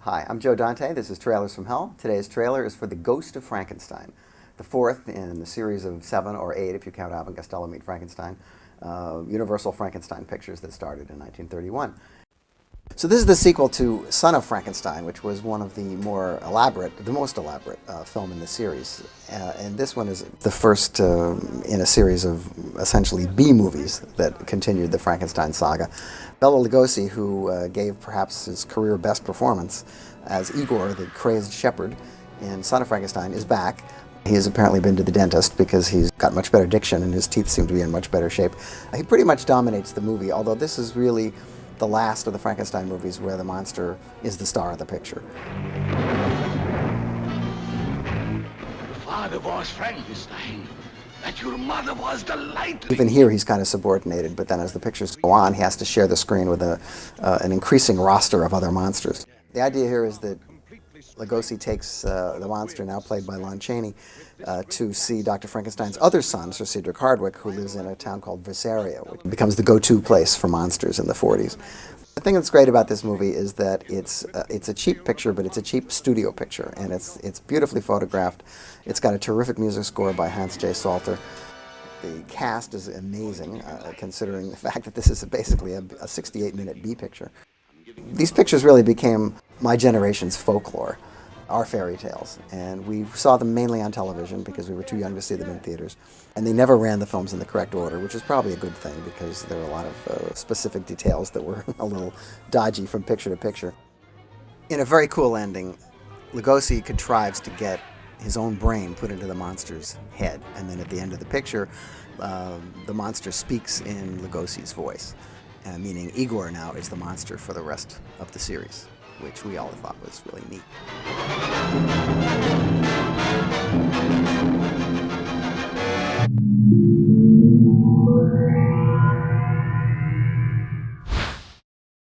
Hi, I'm Joe Dante. This is Trailers from Hell. Today's trailer is for The Ghost of Frankenstein, the fourth in the series of 7 or 8, if you count Abbott and Costello Meet Frankenstein, Universal Frankenstein pictures that started in 1931. So this is the sequel to Son of Frankenstein, which was one of the more elaborate, the most elaborate film in the series. And this one is the first in a series of essentially B-movies that continued the Frankenstein saga. Bela Lugosi, who gave perhaps his career best performance as Igor, the crazed shepherd in Son of Frankenstein, is back. He has apparently been to the dentist because he's got much better diction and his teeth seem to be in much better shape. He pretty much dominates the movie, although this is really the last of the Frankenstein movies where the monster is the star of the picture. Father was Frankenstein, that your mother was delightful. Even here he's kind of subordinated, but then as the pictures go on, he has to share the screen with an increasing roster of other monsters. The idea here is that Lugosi takes the monster, now played by Lon Chaney, to see Dr. Frankenstein's other son, Sir Cedric Hardwicke, who lives in a town called Visaria, which becomes the go-to place for monsters in the 40s. The thing that's great about this movie is that it's a cheap picture, but it's a cheap studio picture, and it's beautifully photographed. It's got a terrific music score by Hans J. Salter. The cast is amazing, considering the fact that this is basically a 68-minute B picture. These pictures really became my generation's folklore, our fairy tales, and we saw them mainly on television because we were too young to see them in theaters. And they never ran the films in the correct order, which is probably a good thing because there were a lot of specific details that were a little dodgy from picture to picture. In a very cool ending, Lugosi contrives to get his own brain put into the monster's head, and then at the end of the picture, the monster speaks in Lugosi's voice, meaning Igor now is the monster for the rest of the series, which we all thought was really neat.